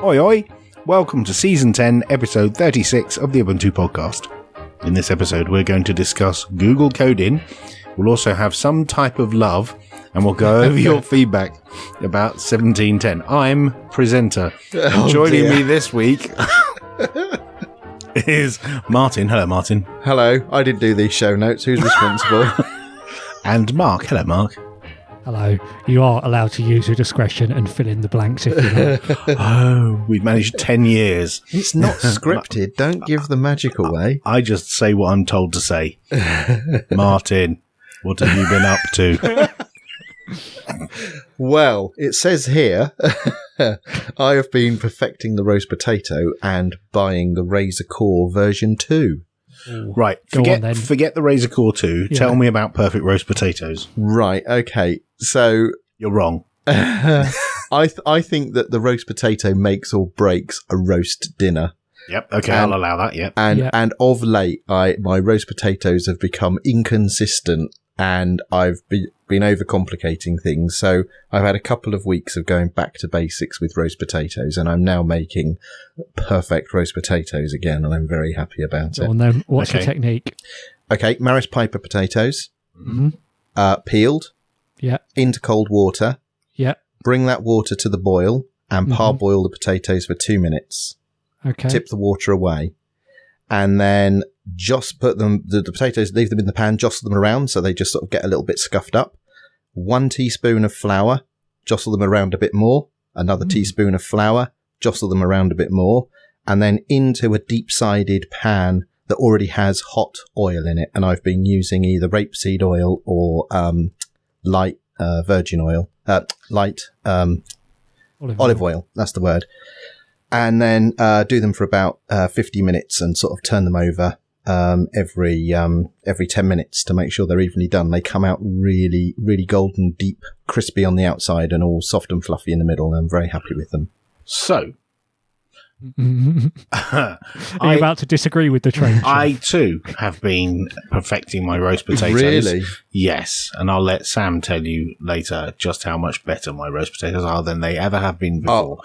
Oi oi! Welcome to Season 10, Episode 36 of the Ubuntu podcast. In this episode, we're going to discuss Google Codename. We'll also have some type of love, and we'll go over your feedback about 1710. I'm presenter. And joining me this week is Martin. Hello, Martin. Hello. I didn't do these show notes. Who's responsible? And Mark. Hello, Mark. Hello. You are allowed to use your discretion and fill in the blanks if you like. Oh, we've managed 10 years. It's not scripted. Don't give the magic away. I just say what I'm told to say. Martin, what have you been up to? Well, it says here, I have been perfecting the roast potato and buying the Razor Core version 2. Right, forget the Razor Core 2. Yeah. Tell me about perfect roast potatoes. Right, okay. So you're wrong. I think that the roast potato makes or breaks a roast dinner. Yep. Okay, I'll allow that. Yep. And of late, my roast potatoes have become inconsistent, and I've been overcomplicating things. So I've had a couple of weeks of going back to basics with roast potatoes, and I'm now making perfect roast potatoes again, and I'm very happy about it. Well, then, what's the technique? Okay, Maris Piper potatoes, peeled, into cold water, bring that water to the boil, and parboil the potatoes for 2 minutes. Okay. Tip the water away, and then just put them, the potatoes, leave them in the pan, jostle them around so they just sort of get a little bit scuffed up. 1 teaspoon of flour, jostle them around a bit more. Another teaspoon of flour, jostle them around a bit more. And then into a deep-sided pan that already has hot oil in it. And I've been using either rapeseed oil or light virgin oil. Olive oil, that's the word. And then do them for about 50 minutes and sort of turn them over every 10 minutes to make sure they're evenly done. They come out really, really golden, deep, crispy on the outside and all soft and fluffy in the middle. And I'm very happy with them. So, are you about to disagree with the trend? I too have been perfecting my roast potatoes. Really? Yes, and I'll let Sam tell you later just how much better my roast potatoes are than they ever have been before.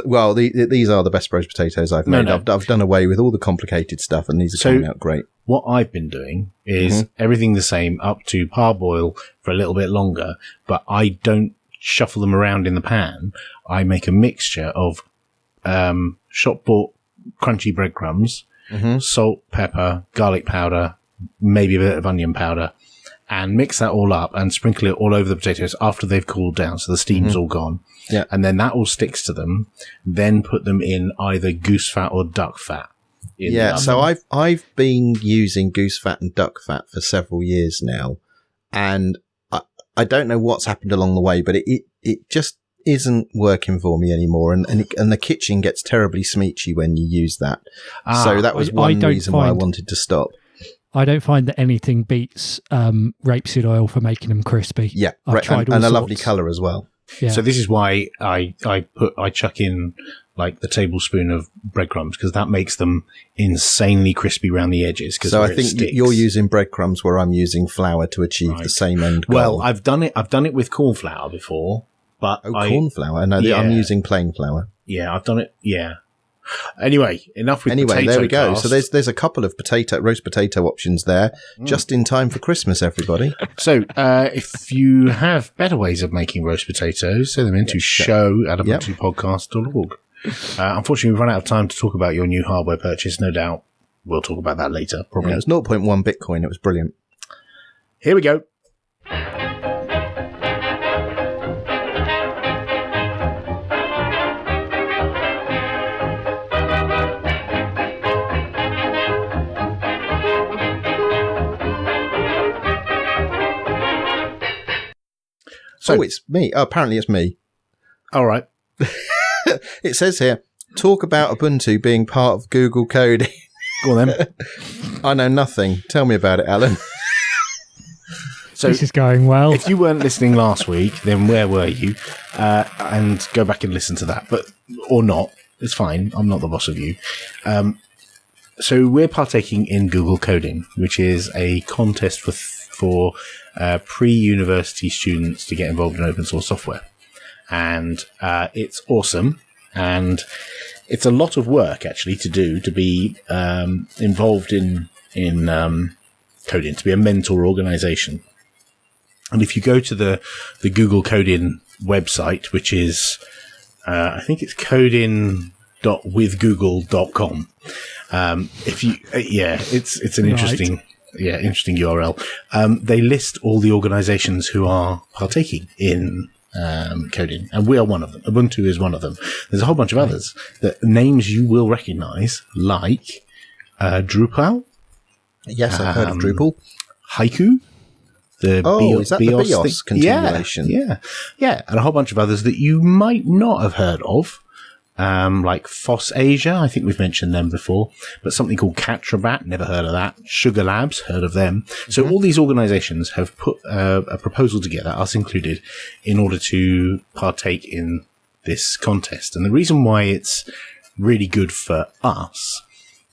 Well, these are the best roast potatoes I've made. I've done away with all the complicated stuff, and these are coming out great. What I've been doing is everything the same up to parboil for a little bit longer, but I don't shuffle them around in the pan. I make a mixture of shop bought crunchy breadcrumbs, salt, pepper, garlic powder, maybe a bit of onion powder, and mix that all up and sprinkle it all over the potatoes after they've cooled down so the steam's all gone. Yeah. And then that all sticks to them. Then put them in either goose fat or duck fat. So I've been using goose fat and duck fat for several years now, and I don't know what's happened along the way, but it just isn't working for me anymore, and the kitchen gets terribly smeechy when you use that. So that was one reason why I wanted to stop. I don't find that anything beats rapeseed oil for making them crispy. Yeah, I've tried and a lovely colour as well. Yeah. So this is why I chuck in like the tablespoon of breadcrumbs, because that makes them insanely crispy around the edges. So I think you're using breadcrumbs where I'm using flour to achieve the same end goal. Well, I've done it with corn flour before. But corn flour? No, I'm using plain flour. Yeah, I've done it. Yeah. Anyway, enough with potato. There we go. Cast. So there's a couple of roast potato options there, just in time for Christmas, everybody. So if you have better ways of making roast potatoes, send them in to show@ubuntupodcast.org. Unfortunately, we've run out of time to talk about your new hardware purchase. No doubt we'll talk about that later. Probably. Yeah, it was 0.1 Bitcoin. It was brilliant. Here we go. So it's me. Oh, apparently it's me. All right. It says here, talk about Ubuntu being part of Google Coding. Go on then. I know nothing. Tell me about it, Alan. So this is going well. If you weren't listening last week, then where were you? And go back and listen to that. Or not. It's fine. I'm not the boss of you. So we're partaking in Google Coding, which is a contest for pre-university students to get involved in open source software. And it's awesome. And it's a lot of work actually to be involved in Codename, to be a mentor organization. And if you go to the Google Codename website, which is, I think it's codename.withgoogle.com. It's an interesting URL. They list all the organizations who are partaking in Codename, and we are one of them. Ubuntu is one of them. There's a whole bunch of others that names you will recognize, like Drupal. Yes, I've heard of Drupal. Haiku. Is that the BIOS continuation? Yeah, and a whole bunch of others that you might not have heard of, like Foss Asia. I think we've mentioned them before, but something called Catrabat, never heard of that. Sugar Labs, heard of them. So all these organizations have put a proposal together, us included, in order to partake in this contest. And the reason why it's really good for us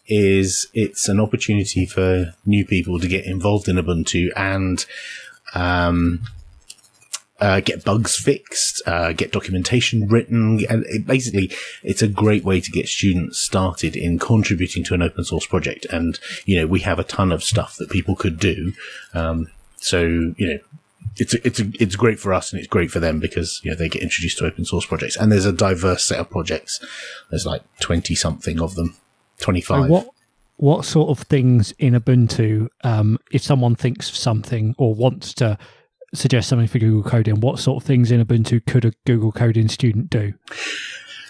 is it's an opportunity for new people to get involved in Ubuntu and get bugs fixed, get documentation written. And it's a great way to get students started in contributing to an open source project. And, we have a ton of stuff that people could do. It's great for us and it's great for them because, they get introduced to open source projects. And there's a diverse set of projects. There's like 20 something of them. 25. So what sort of things in Ubuntu, if someone thinks of something or wants to suggest something for Google Coding, what sort of things in Ubuntu could a Google Coding student do?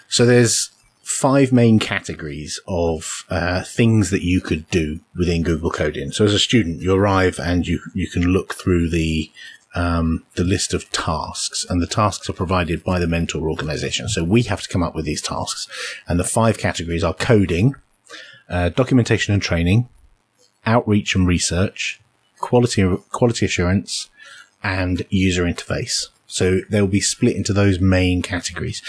So there's 5 main categories of things that you could do within Google Coding. So as a student, you arrive and you can look through the list of tasks, and the tasks are provided by the mentor organization. So we have to come up with these tasks, and the 5 categories are coding, documentation and training, outreach and research, quality assurance, and user interface. So they'll be split into those main categories.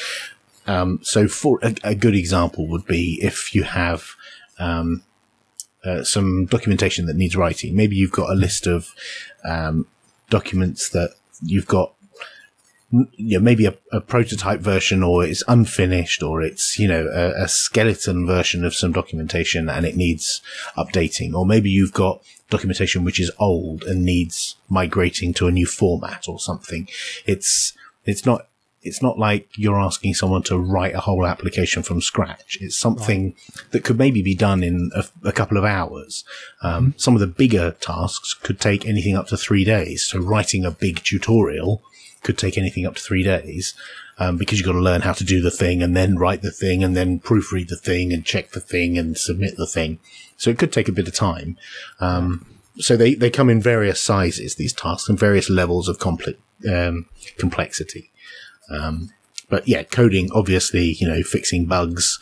So for a good example would be if you have some documentation that needs writing. Maybe you've got a list of documents that you've got, maybe a prototype version, or it's unfinished, or it's, a skeleton version of some documentation and it needs updating. Or maybe you've got documentation which is old and needs migrating to a new format or something. It's not like you're asking someone to write a whole application from scratch. It's something that could maybe be done in a couple of hours. Some of the bigger tasks could take anything up to 3 days. So writing a big tutorial could take anything up to 3 days, because you've got to learn how to do the thing and then write the thing and then proofread the thing and check the thing and submit the thing. So it could take a bit of time. So they come in various sizes, these tasks, and various levels of complexity. But yeah, coding, obviously, fixing bugs,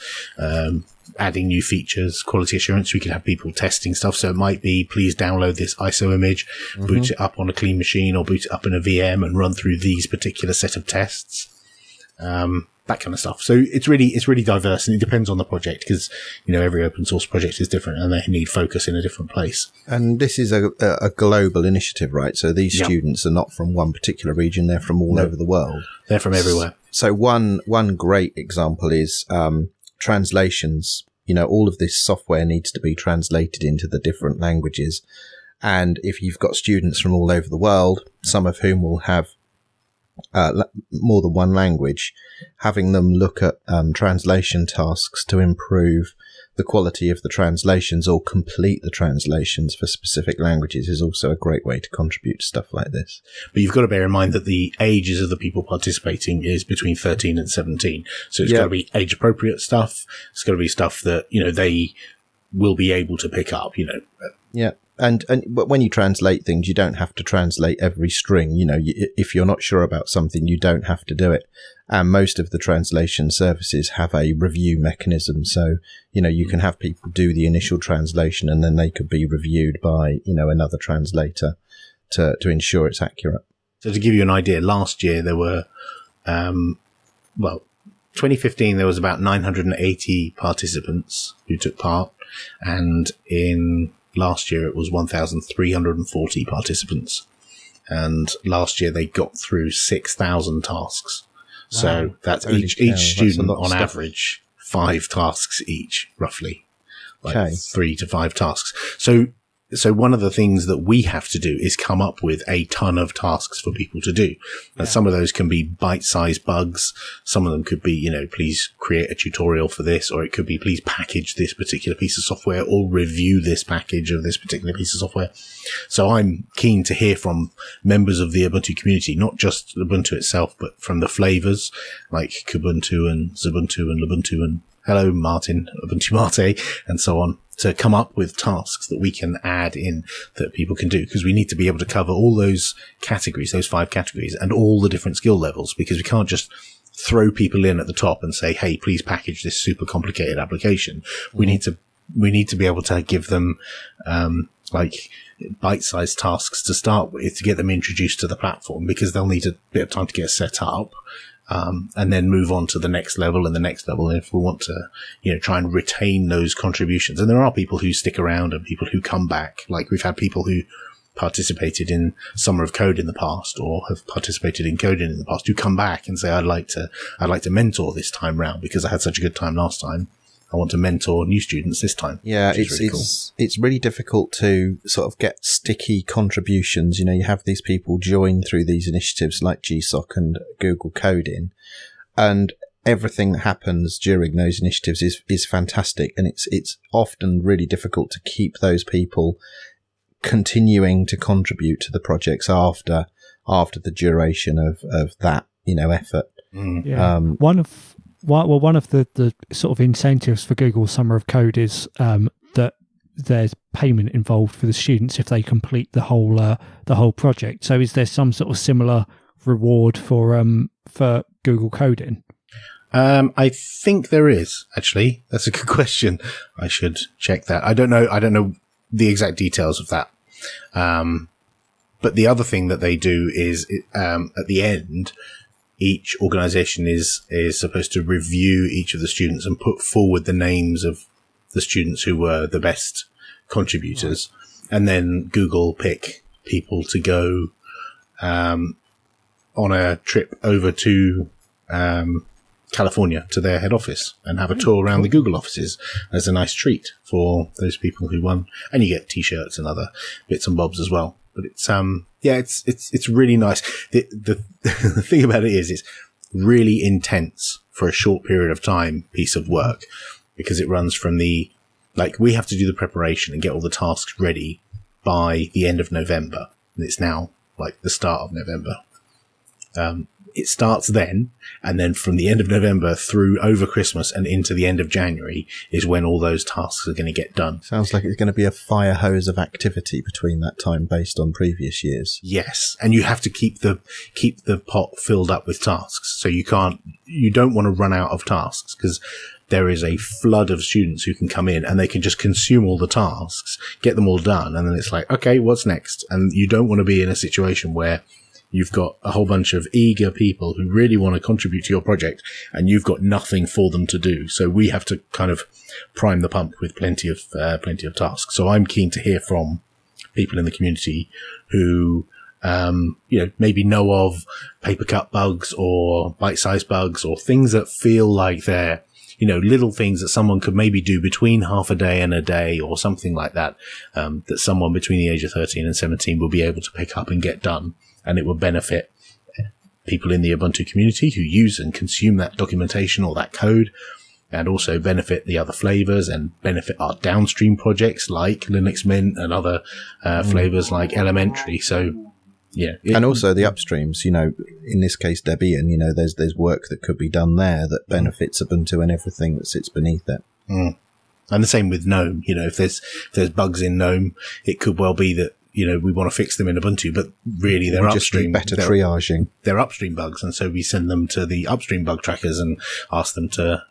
adding new features, quality assurance. We could have people testing stuff. So it might be, please download this ISO image, boot it up on a clean machine, or boot it up in a VM and run through these particular set of tests. That kind of stuff. So it's really diverse, and it depends on the project, because, every open source project is different and they need focus in a different place. And this is a global initiative, right? So these students are not from one particular region. They're from all over the world. They're from everywhere. So one great example is, translations. All of this software needs to be translated into the different languages. And if you've got students from all over the world, some of whom will have more than one language, having them look at translation tasks to improve the quality of the translations or complete the translations for specific languages is also a great way to contribute to stuff like this. But you've got to bear in mind that the ages of the people participating is between 13 and 17. So it's got to be age appropriate stuff. It's got to be stuff that, they will be able to pick up, Yeah. And but when you translate things, you don't have to translate every string. If you're not sure about something, you don't have to do it. And most of the translation services have a review mechanism. So, you can have people do the initial translation and then they could be reviewed by, another translator to ensure it's accurate. So to give you an idea, last year there were, 2015, there was about 980 participants who took part. And in last year, it was 1,340 participants. And last year, they got through 6,000 tasks. So that's Holy each cow, student that's a lot of on stuff. average 5 tasks each, roughly. Like Okay. 3 to 5 tasks. So one of the things that we have to do is come up with a ton of tasks for people to do. And some of those can be bite-sized bugs. Some of them could be, please create a tutorial for this, or it could be, please package this particular piece of software or review this package of this particular piece of software. So I'm keen to hear from members of the Ubuntu community, not just Ubuntu itself, but from the flavors like Kubuntu and Xubuntu and Lubuntu and hello, Martin, Ubuntu Mate, and so on, to come up with tasks that we can add in that people can do, because we need to be able to cover all those categories, those 5 categories, and all the different skill levels, because we can't just throw people in at the top and say, hey, please package this super complicated application. We need to be able to give them, like bite-sized tasks to start with to get them introduced to the platform, because they'll need a bit of time to get set up. And then move on to the next level and the next level. And if we want to, try and retain those contributions, and there are people who stick around and people who come back. Like we've had people who participated in Summer of Code in the past, or have participated in coding in the past, who come back and say, I'd like to mentor this time round because I had such a good time last time. I want to mentor new students this time. Yeah, it's it's really difficult to sort of get sticky contributions. You have these people join through these initiatives like GSOC and Google Coding, and everything that happens during those initiatives is fantastic. And it's often really difficult to keep those people continuing to contribute to the projects after the duration of that, effort. Yeah. One of the sort of incentives for Google Summer of Code is that there's payment involved for the students if they complete the whole project. So is there some sort of similar reward for Google Coding? I think there is, actually. That's a good question. I should check that. I don't know the exact details of that. But the other thing that they do is at the end, each organization is supposed to review each of the students and put forward the names of the students who were the best contributors. Right. And then Google pick people to go on a trip over to California to their head office and have a tour around the Google offices as a nice treat for those people who won. And you get t-shirts and other bits and bobs as well. But it's it's really nice. The thing about it is it's really intense for a short period of time piece of work, because it runs from we have to do the preparation and get all the tasks ready by the end of November. And it's now the start of November. It starts then, and then from the end of November through over Christmas and into the end of January is when all those tasks are going to get done. Sounds like it's going to be a fire hose of activity between that time based on previous years. Yes, and you have to keep the pot filled up with tasks. So you don't want to run out of tasks, because there is a flood of students who can come in and they can just consume all the tasks, get them all done, and then it's like, okay, what's next? And you don't want to be in a situation where you've got a whole bunch of eager people who really want to contribute to your project and you've got nothing for them to do. So we have to kind of prime the pump with plenty of tasks. So I'm keen to hear from people in the community who, maybe know of paper cut bugs or bite-sized bugs or things that feel like they're, little things that someone could maybe do between half a day and a day or something like that, that someone between the age of 13 and 17 will be able to pick up and get done. And it will benefit people in the Ubuntu community who use and consume that documentation or that code, and also benefit the other flavors and benefit our downstream projects like Linux Mint and other flavors like Elementary. So, yeah. And also the upstreams, in this case, Debian, there's work that could be done there that benefits Ubuntu and everything that sits beneath it. Mm. And the same with GNOME. If there's bugs in GNOME, it could well be that, we want to fix them in Ubuntu, but really they're upstream. Better triaging. They're upstream bugs. And so we send them to the upstream bug trackers and ask them to,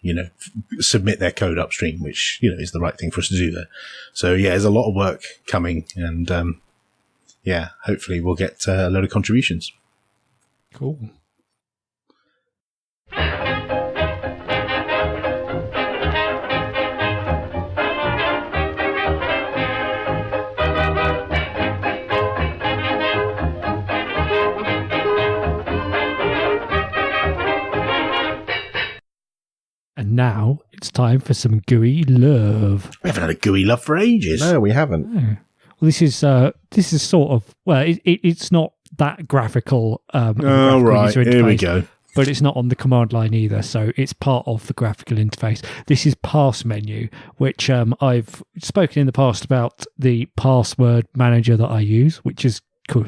submit their code upstream, which, is the right thing for us to do there. So yeah, there's a lot of work coming, and, hopefully we'll get a load of contributions. Cool. And now it's time for some GUI love. We haven't had a GUI love for ages. No, we haven't. Oh. Well, this is sort of, well, it's not that graphical. Oh, right. Here we go. But it's not on the command line either, so it's part of the graphical interface. This is PastMenu, which I've spoken in the past about the password manager that I use, which is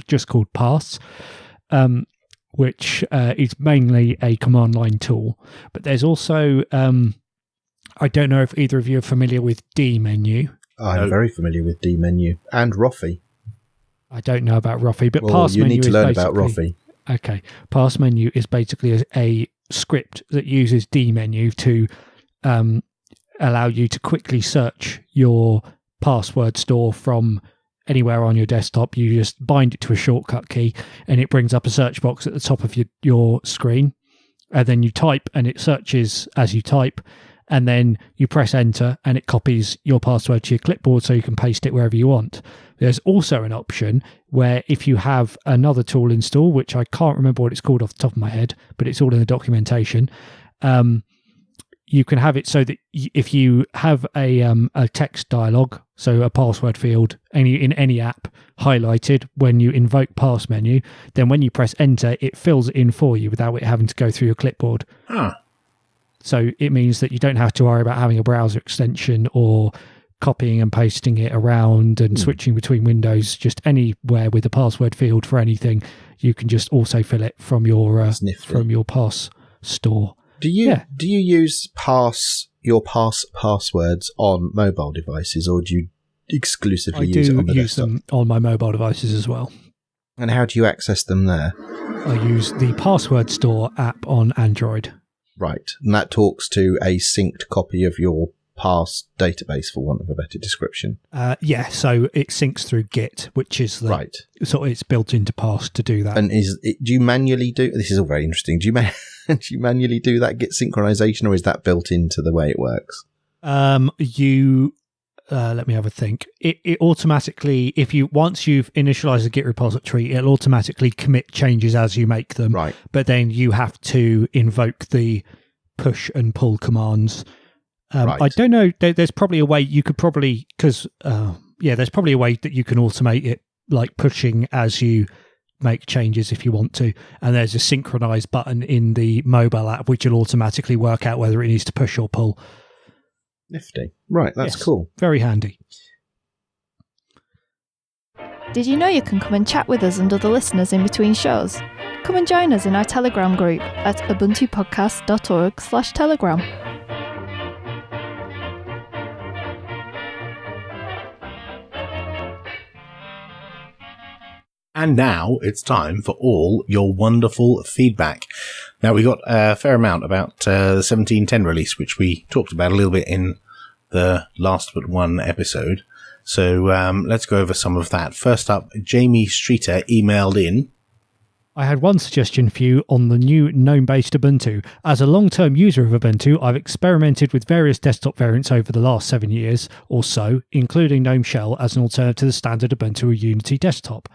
just called Pass, which is mainly a command line tool. But there's also, I don't know if either of you are familiar with dmenu. I'm very familiar with dmenu and Roffy. I don't know about Roffy, but well, PastMenu you need to learn is about Roffy. Okay. PastMenu is basically a script that uses dmenu to allow you to quickly search your password store from anywhere on your desktop. You just bind it to a shortcut key and it brings up a search box at the top of your screen. And then you type and it searches as you type. And then you press enter and it copies your password to your clipboard so you can paste it wherever you want. There's also an option where if you have another tool installed, which I can't remember what it's called off the top of my head, but it's all in the documentation, you can have it so that if you have a text dialog, so a password field in any app highlighted when you invoke PastMenu, then when you press enter, it fills it in for you without it having to go through your clipboard. Huh. So it means that you don't have to worry about having a browser extension or copying and pasting it around and switching between windows. Just anywhere with a password field for anything, you can just also fill it from your Pass store. Do you use your passwords on mobile devices, or do you exclusively use it on the desktop? I do use them on my mobile devices as well. And how do you access them there? I use the Password Store app on Android. Right, and that talks to a synced copy of your Pass database, for want of a better description. Yeah, so it syncs through Git, which is right. So it's built into Pass to do that. And do you manually do? This is all very interesting. Do you manually do that Git synchronization, or is that built into the way it works? Let me have a think. It automatically, once you've initialized a Git repository, it'll automatically commit changes as you make them. Right. But then you have to invoke the push and pull commands. Right. I don't know. There's probably a way you could probably, there's probably a way that you can automate it, like pushing as you make changes if you want to. And there's a synchronize button in the mobile app, which will automatically work out whether it needs to push or pull. Nifty. Right, that's cool. Very handy. Did you know you can come and chat with us and other listeners in between shows? Come and join us in our Telegram group at ubuntupodcast.org/telegram. And now it's time for all your wonderful feedback. Now, we got a fair amount about the 1710 release, which we talked about a little bit in the last but one episode. So let's go over some of that. First up, Jamie Streeter emailed in. I had one suggestion for you on the new GNOME-based Ubuntu. As a long-term user of Ubuntu, I've experimented with various desktop variants over the last 7 years or so, including GNOME Shell as an alternative to the standard Ubuntu or Unity desktop.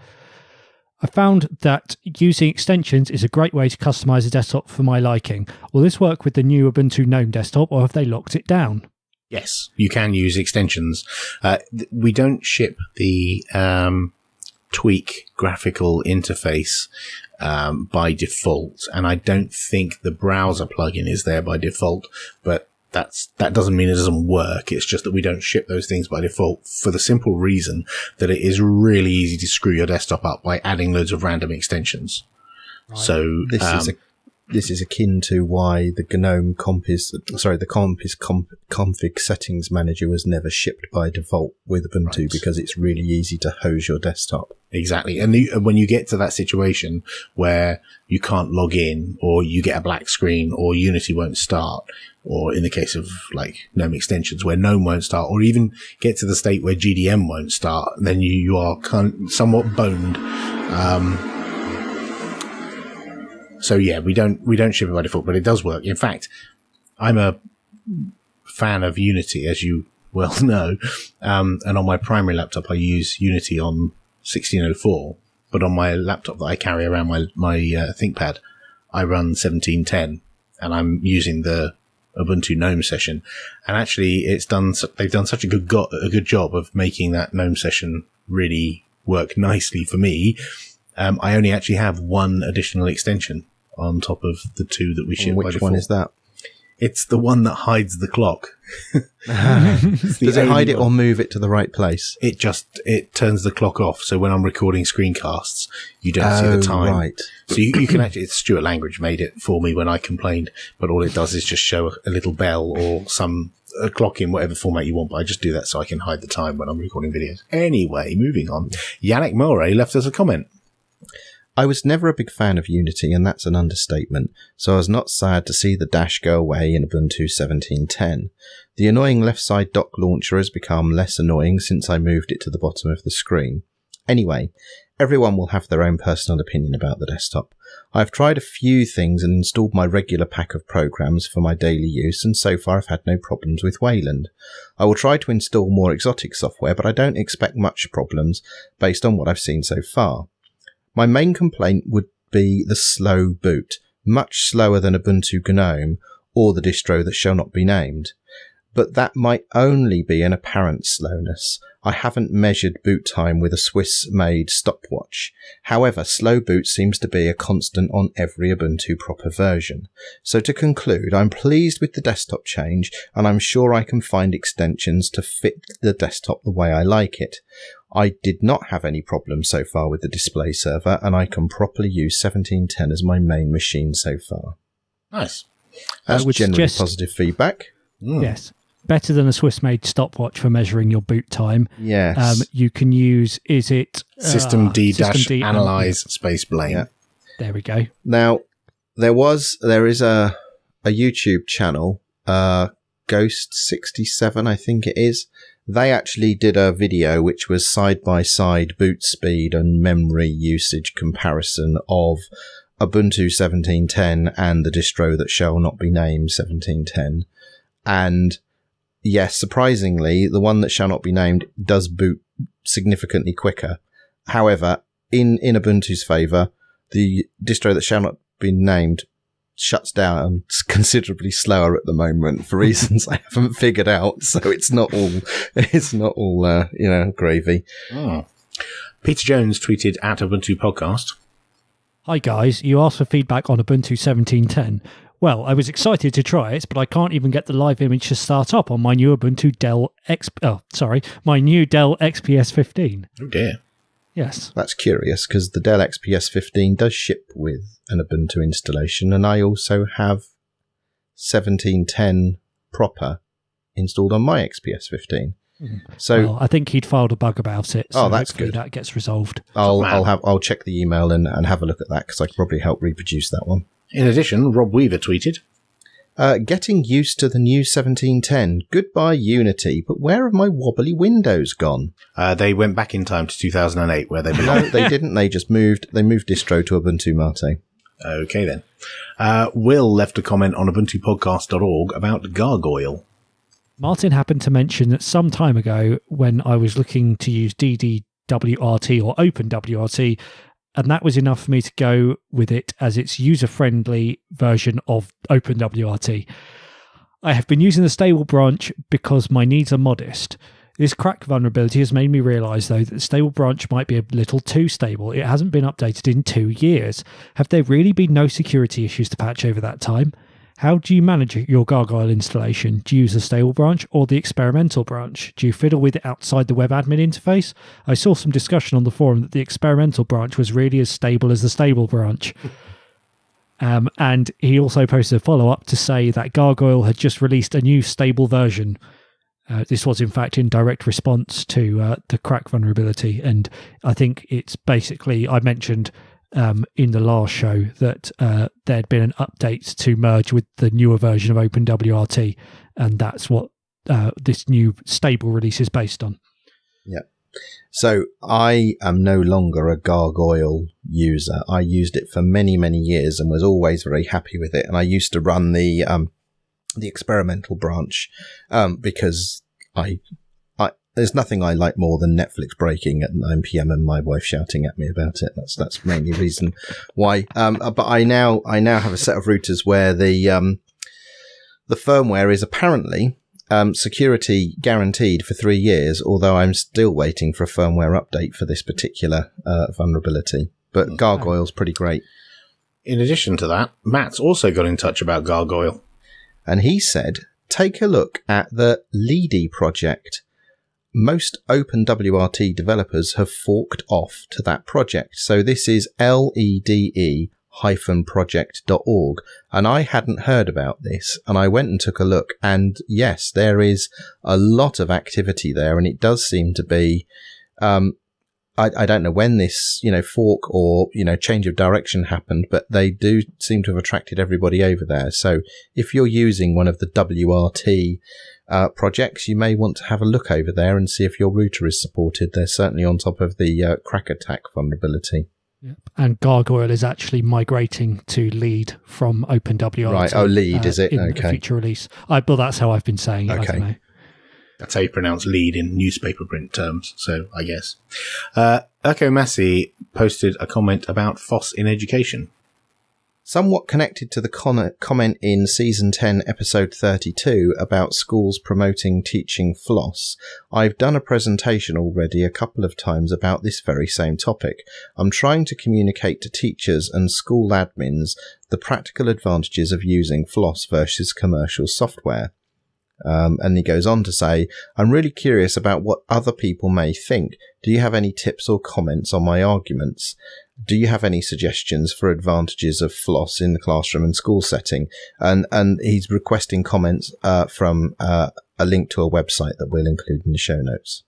I found that using extensions is a great way to customize a desktop for my liking. Will this work with the new Ubuntu GNOME desktop, or have they locked it down? Yes, you can use extensions. We don't ship the Tweak graphical interface by default, and I don't think the browser plugin is there by default, but that doesn't mean it doesn't work. It's just that we don't ship those things by default for the simple reason that it is really easy to screw your desktop up by adding loads of random extensions. Right. So this is akin to why the GNOME config settings manager was never shipped by default with Ubuntu, right, because it's really easy to hose your desktop. Exactly. And when you get to that situation where you can't log in, or you get a black screen, or Unity won't start, or in the case of like GNOME extensions where GNOME won't start, or even get to the state where GDM won't start, then you are somewhat boned. So yeah, we don't ship it by default, but it does work. In fact, I'm a fan of Unity, as you well know, and on my primary laptop I use Unity on 1604, but on my laptop that I carry around my ThinkPad, I run 1710, and I'm using the Ubuntu GNOME session, and actually they've done such a good job of making that GNOME session really work nicely for me. I only actually have one additional extension on top of the two that we ship by default. Which one is that? It's the one that hides the clock. Does it hide it or move it to the right place? It turns the clock off. So when I'm recording screencasts, you don't see the time. Right. So you can actually, it's Stuart Langridge made it for me when I complained, but all it does is just show a little bell or a clock in whatever format you want. But I just do that so I can hide the time when I'm recording videos. Anyway, moving on. Yannick Moray left us a comment. I was never a big fan of Unity, and that's an understatement, so I was not sad to see the dash go away in Ubuntu 17.10. The annoying left-side dock launcher has become less annoying since I moved it to the bottom of the screen. Anyway, everyone will have their own personal opinion about the desktop. I've tried a few things and installed my regular pack of programs for my daily use, and so far I've had no problems with Wayland. I will try to install more exotic software, but I don't expect much problems based on what I've seen so far. My main complaint would be the slow boot, much slower than Ubuntu GNOME or the distro that shall not be named. But that might only be an apparent slowness. I haven't measured boot time with a Swiss-made stopwatch. However, slow boot seems to be a constant on every Ubuntu proper version. So to conclude, I'm pleased with the desktop change, and I'm sure I can find extensions to fit the desktop the way I like it. I did not have any problems so far with the display server, and I can properly use 17.10 as my main machine so far. Nice. That's generally positive feedback. Yes. Better than a Swiss-made stopwatch for measuring your boot time. Yes. You can use, is it... System D analyze space blame. Yeah. There we go. Now, there is a YouTube channel, Ghost67, I think it is. They actually did a video which was side-by-side boot speed and memory usage comparison of Ubuntu 17.10 and the distro that shall not be named 17.10. And yes, surprisingly, the one that shall not be named does boot significantly quicker. However, in Ubuntu's favour, the distro that shall not be named shuts down considerably slower at the moment for reasons I haven't figured out. So it's not all gravy. Oh. Peter Jones tweeted at Ubuntu Podcast. Hi guys, you asked for feedback on Ubuntu 17.10. Well, I was excited to try it, but I can't even get the live image to start up on my new Dell XPS 15. Oh dear. Yes. That's curious, because the Dell XPS 15 does ship with an Ubuntu installation, and I also have 17.10 proper installed on my XPS 15. So I think he'd filed a bug about it. So that's good. That gets resolved. I'll check the email and have a look at that, because I can probably help reproduce that one. In addition, Rob Weaver tweeted, getting used to the new 17.10. Goodbye Unity, but where have my wobbly windows gone? They went back in time to 2008 where they belong. No, they didn't. They moved distro to Ubuntu Mate. Okay then. Will left a comment on ubuntupodcast.org about Gargoyle. Martin happened to mention that some time ago when I was looking to use DDWRT or OpenWRT, and that was enough for me to go with it as its user-friendly version of OpenWRT. I have been using the stable branch because my needs are modest. This crack vulnerability has made me realise, though, that the stable branch might be a little too stable. It hasn't been updated in 2 years. Have there really been no security issues to patch over that time? How do you manage your Gargoyle installation? Do you use the stable branch or the experimental branch? Do you fiddle with it outside the web admin interface? I saw some discussion on the forum that the experimental branch was really as stable as the stable branch. And he also posted a follow-up to say that Gargoyle had just released a new stable version. This was, in fact, in direct response to the crack vulnerability. And I think it's basically, I mentioned in the last show that there'd been an update to merge with the newer version of OpenWRT, and that's what this new stable release is based on. Yeah. So I am no longer a Gargoyle user. I used it for many, many years and was always very happy with it. And I used to run the experimental branch because there's nothing I like more than Netflix breaking at 9 p.m. and my wife shouting at me about it. That's mainly the reason why. But I now have a set of routers where the the firmware is apparently security guaranteed for 3 years, although I'm still waiting for a firmware update for this particular vulnerability. But Gargoyle's pretty great. In addition to that, Matt's also got in touch about Gargoyle. And he said, take a look at the Leedy project. Most OpenWRT developers have forked off to that project. So this is LEDE-project.org. And I hadn't heard about this. And I went and took a look. And yes, there is a lot of activity there. And it does seem to be, I don't know when this, fork or, change of direction happened, but they do seem to have attracted everybody over there. So if you're using one of the WRT projects, you may want to have a look over there and see if your router is supported. They're certainly on top of the crack attack vulnerability. Yep. And Gargoyle is actually migrating to Lead from OpenWRT. Right. Oh, Lead, is it? In okay. a future release. Well, that's how I've been saying it. Okay. I don't know. That's how you pronounce lead in newspaper print terms, so I guess. Urko Massey posted a comment about FOSS in education. Somewhat connected to the comment in Season 10, Episode 32 about schools promoting teaching floss, I've done a presentation already a couple of times about this very same topic. I'm trying to communicate to teachers and school admins the practical advantages of using floss versus commercial software. And he goes on to say, I'm really curious about what other people may think. Do you have any tips or comments on my arguments? Do you have any suggestions for advantages of floss in the classroom and school setting? And he's requesting comments from a link to a website that we'll include in the show notes.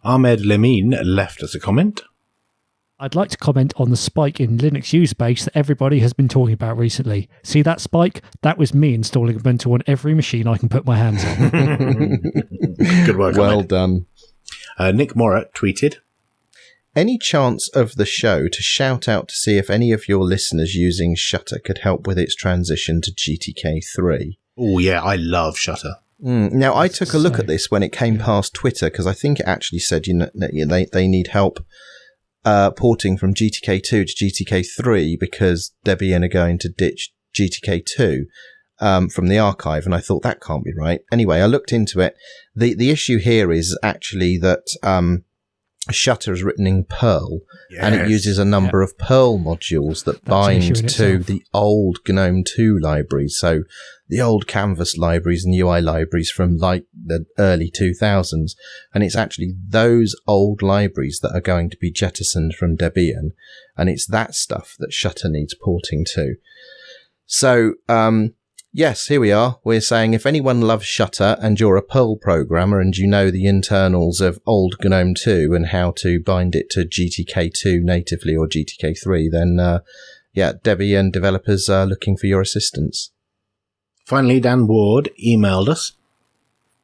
Ahmed Lemine left us a comment. I'd like to comment on the spike in Linux user base that everybody has been talking about recently. See that spike? That was me installing Ubuntu on every machine I can put my hands on. Good work, Well Ahmed. done. Nick Morat tweeted, Any chance of the show to shout out to see if any of your listeners using Shutter could help with its transition to GTK3? oh yeah, I love Shutter. Now, I took a look at this when it came past Twitter, because I think it actually said they need help porting from GTK2 to GTK3 because Debian are going to ditch GTK2 from the archive, and I thought that can't be right. Anyway, I looked into it. The issue here is actually that Shutter is written in Perl, and it uses a number of Perl modules that bind to the old GNOME 2 libraries. So the old Canvas libraries and UI libraries from like the early 2000s. And it's actually those old libraries that are going to be jettisoned from Debian. And it's that stuff that Shutter needs porting to. So, yes, here we are. We're saying if anyone loves Shutter and you're a Perl programmer and you know the internals of old GNOME 2 and how to bind it to GTK2 natively or GTK3, then, Debian developers are looking for your assistance. Finally, Dan Ward emailed us.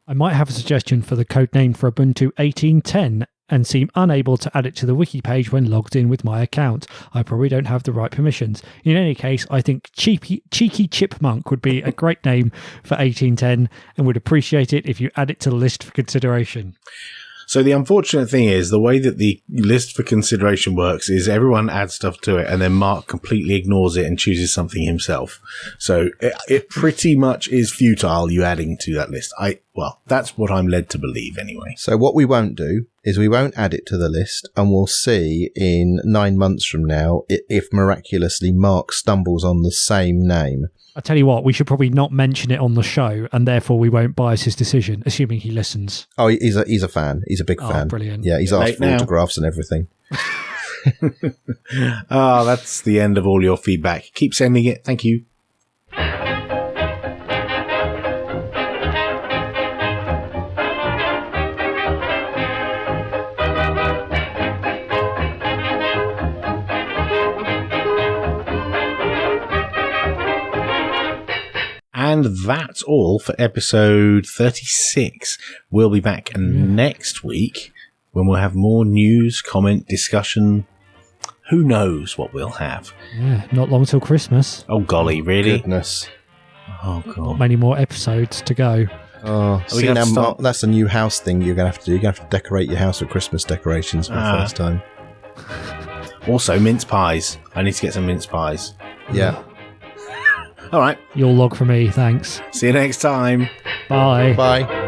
I might have a suggestion for the code name for Ubuntu 18.10 and seem unable to add it to the wiki page when logged in with my account. I probably don't have the right permissions. In any case, I think Cheeky Chipmunk would be a great name for 1810 and would appreciate it if you add it to the list for consideration. So the unfortunate thing is the way that the list for consideration works is everyone adds stuff to it and then Mark completely ignores it and chooses something himself. So it pretty much is futile you adding to that list. That's what I'm led to believe anyway. So what we won't do is we won't add it to the list, and we'll see in 9 months from now if miraculously Mark stumbles on the same name. I tell you what, we should probably not mention it on the show, and therefore we won't bias his decision, assuming he listens. Oh, he's a fan. He's a big fan. Brilliant. Yeah, he's asked for autographs and everything. That's the end of all your feedback. Keep sending it. Thank you. And that's all for episode 36. We'll be back next week when we'll have more news, comment, discussion. Who knows what we'll have? Yeah, not long till Christmas. Oh, golly, really? Goodness. Oh, God. Not many more episodes to go. Oh, see now, Mark, that's a new house thing you're going to have to do. You're going to have to decorate your house with Christmas decorations for the first time. Also, mince pies. I need to get some mince pies. Yeah. All right. You'll log for me. Thanks. See you next time. Bye. Bye.